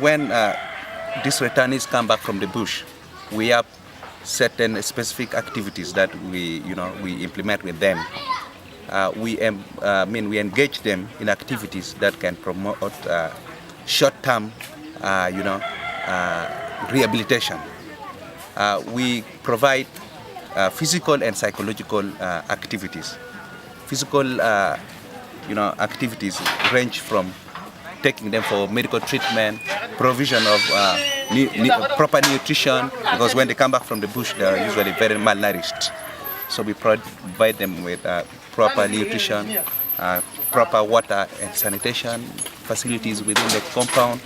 when these returnees come back from the bush, we have certain specific activities that we implement with them. We engage them in activities that can promote short-term, rehabilitation. We provide physical and psychological activities. Physical, activities range from taking them for medical treatment, provision of proper nutrition, because when they come back from the bush, they are usually very malnourished. So we provide them with proper nutrition, proper water and sanitation facilities within the compound.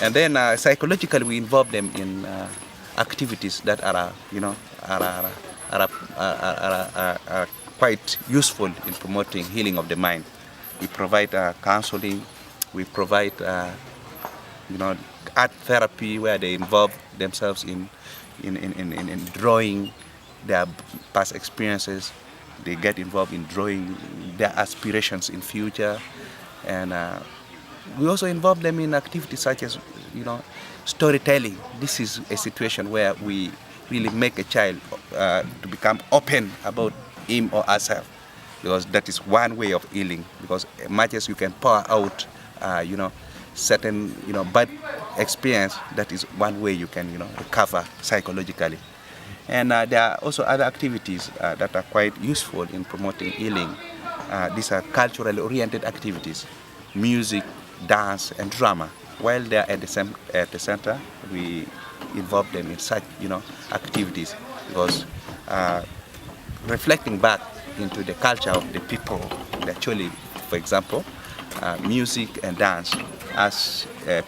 And then psychologically, we involve them in activities that are quite useful in promoting healing of the mind. We provide counseling. We provide, art therapy, where they involve themselves in drawing their past experiences. They get involved in drawing their aspirations in future, and we also involve them in activities such as, storytelling. This is a situation where we really make a child to become open about him or herself, because that is one way of healing. Because much as you can pour out, certain, bad experience, that is one way you can, recover psychologically. And there are also other activities that are quite useful in promoting healing. These are culturally oriented activities: music, dance, and drama. While they are at the center, we involve them in such, activities, because reflecting back into the culture of the people, actually, for example, music and dance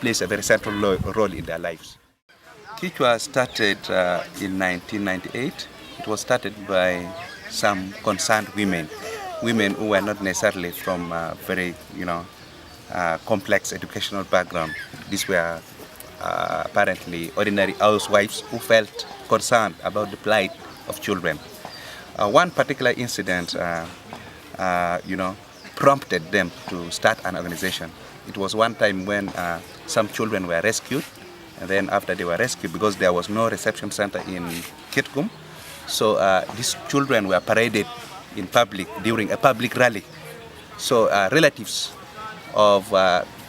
plays a very central role in their lives. KICWA started in 1998. It was started by some concerned women who were not necessarily from very, complex educational background. These were apparently ordinary housewives who felt concerned about the plight of children. One particular incident, prompted them to start an organization. It was one time when some children were rescued, and then after they were rescued, because there was no reception center in Kitgum, so these children were paraded in public during a public rally. So relatives of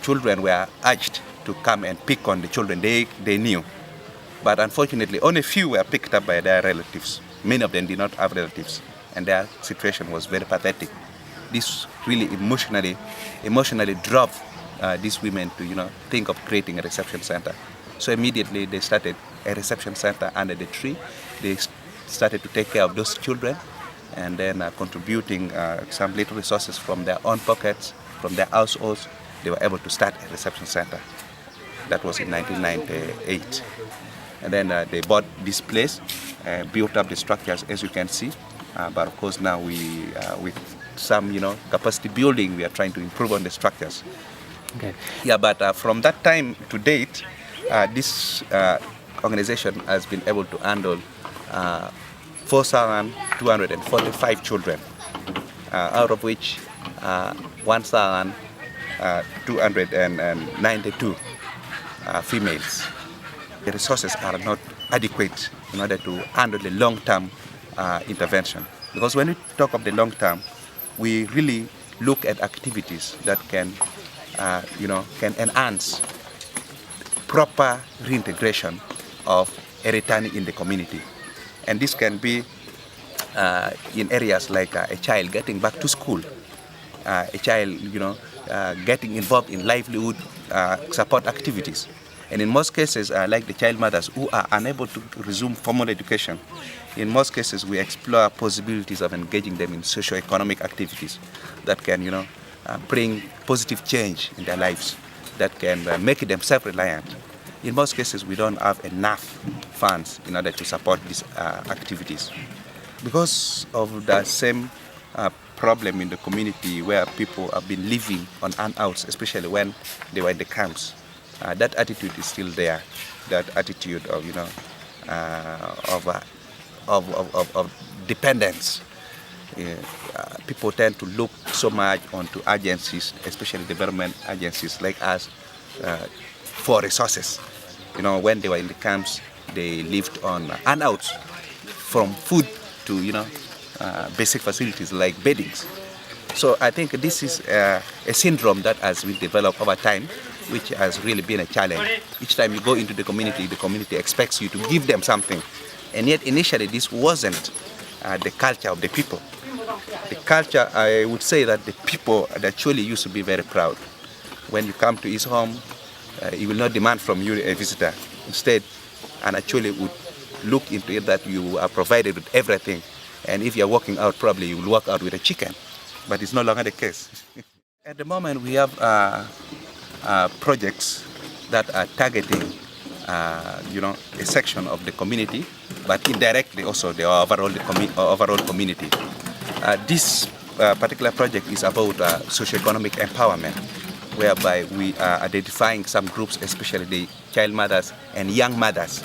children were urged to come and pick on the children they knew. But unfortunately, only few were picked up by their relatives. Many of them did not have relatives, and their situation was very pathetic. This really emotionally drove these women to, think of creating a reception center. So immediately they started a reception center under the tree. They started to take care of those children, and then contributing some little resources from their own pockets, from their households, they were able to start a reception center. That was in 1998. And then they bought this place, built up the structures, as you can see. But of course now with some, capacity building, we are trying to improve on the structures. Okay. Yeah, but from that time to date, this organization has been able to handle 4,245 children, out of which 1,292 females. The resources are not adequate in order to handle the long-term intervention. Because when we talk of the long-term, we really look at activities that can enhance proper reintegration of a returnee in the community. And this can be in areas like a child getting back to school, a child, getting involved in livelihood support activities. And in most cases, like the child mothers who are unable to resume formal education, in most cases we explore possibilities of engaging them in socio-economic activities that can, bring positive change in their lives, that can make them self-reliant. In most cases, we don't have enough funds in order to support these activities. Because of the same problem in the community where people have been living on handouts, especially when they were in the camps, that attitude is still there. That attitude of dependence. People tend to look so much onto agencies, especially development agencies like us, for resources. You know, when they were in the camps, they lived on handouts, from food to, you know, basic facilities like beddings. So I think this is a syndrome that has been developed over time, which has really been a challenge. Each time you go into the community expects you to give them something. And yet initially this wasn't the culture of the people. The culture, I would say that the people actually used to be very proud. When you come to his home, he will not demand from you a visitor. Instead, and actually would look into it that you are provided with everything. And if you're walking out, probably you will walk out with a chicken. But it's no longer the case. At the moment, we have projects that are targeting, you know, a section of the community, but indirectly also the overall community. This particular project is about socioeconomic empowerment, whereby we are identifying some groups, especially the child mothers and young mothers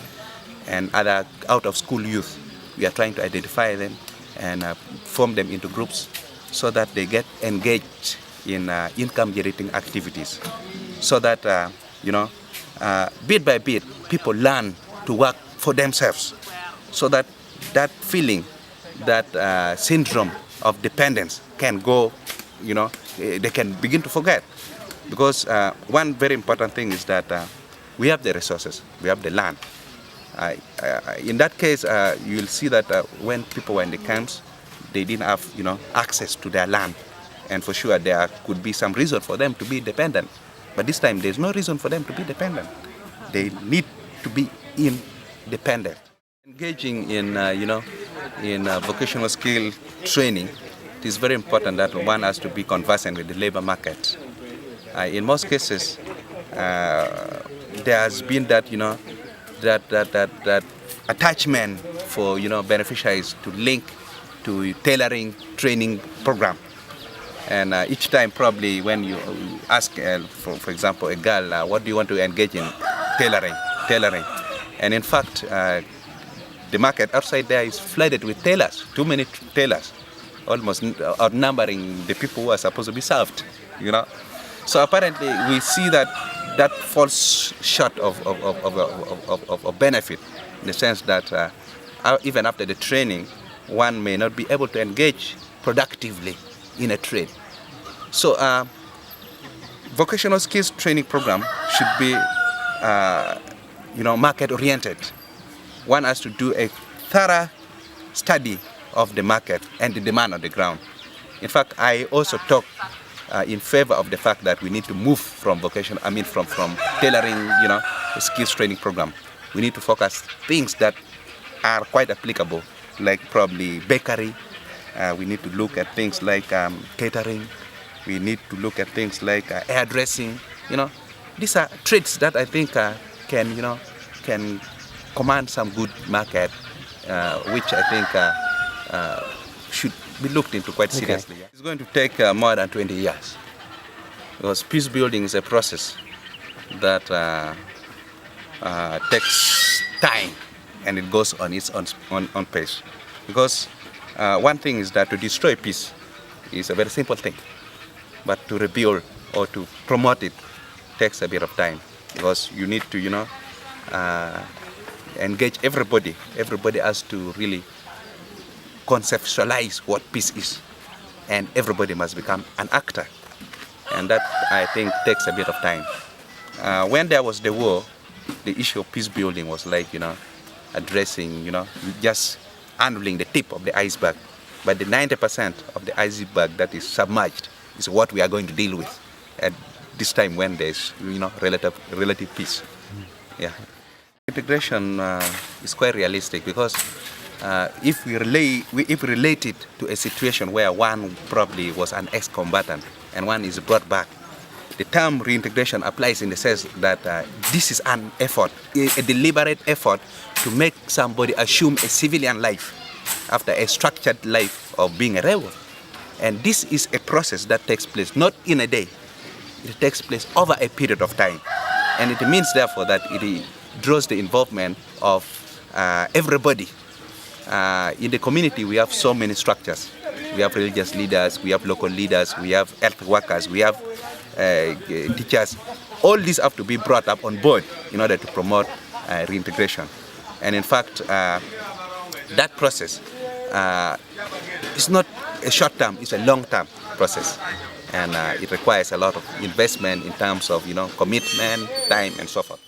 and other out-of-school youth. We are trying to identify them and form them into groups so that they get engaged in income-generating activities, so that, you know, bit by bit, people learn to work for themselves, so that that feeling, that syndrome of dependence can go, you know, they can begin to forget. Because one very important thing is that we have the resources, we have the land. In that case, you'll see that when people were in the camps, they didn't have, you know, access to their land. And for sure, there could be some reason for them to be dependent. But this time, there's no reason for them to be dependent. They need to be independent. Engaging in, you know, in vocational skill training, it is very important that one has to be conversant with the labor market. In most cases, there has been that, you know, that attachment for, you know, beneficiaries to link to tailoring training program. And each time, probably, when you ask, for example, a girl, what do you want to engage in? Tailoring. And in fact, the market outside there is flooded with tailors, too many tailors, almost outnumbering the people who are supposed to be served, you know. So apparently, we see that that falls short of benefit, in the sense that even after the training, one may not be able to engage productively in a trade. So vocational skills training program should be, you know, market-oriented. One has to do a thorough study of the market and the demand on the ground. In fact, I also talk in favor of the fact that we need to move from from tailoring, you know, a skills training program. We need to focus things that are quite applicable, like probably bakery. We need to look at things like catering. We need to look at things like hairdressing. You know, these are trades that I think can, you know, can command some good market, which I think should be looked into quite seriously. Okay. It's going to take more than 20 years, because peace building is a process that takes time, and it goes on its own pace. Because one thing is that to destroy peace is a very simple thing, but to rebuild or to promote it takes a bit of time, because you need to, you know, engage everybody. Everybody has to really conceptualize what peace is, and everybody must become an actor, and that, I think, takes a bit of time. When there was the war, the issue of peace building was like, you know, addressing, you know, just handling the tip of the iceberg, but the 90% of the iceberg that is submerged is what we are going to deal with at this time when there's, you know, relative peace. Yeah. Integration is quite realistic, because if we relate it to a situation where one probably was an ex-combatant and one is brought back, the term reintegration applies in the sense that this is an effort, a deliberate effort to make somebody assume a civilian life after a structured life of being a rebel. And this is a process that takes place not in a day, it takes place over a period of time. And it means, therefore, that it draws the involvement of everybody. In the community, we have so many structures. We have religious leaders, we have local leaders, we have health workers, we have teachers. all these have to be brought up on board in order to promote reintegration. And in fact, that process is not a short-term, it's a long-term process. And it requires a lot of investment in terms of commitment, time, and so forth.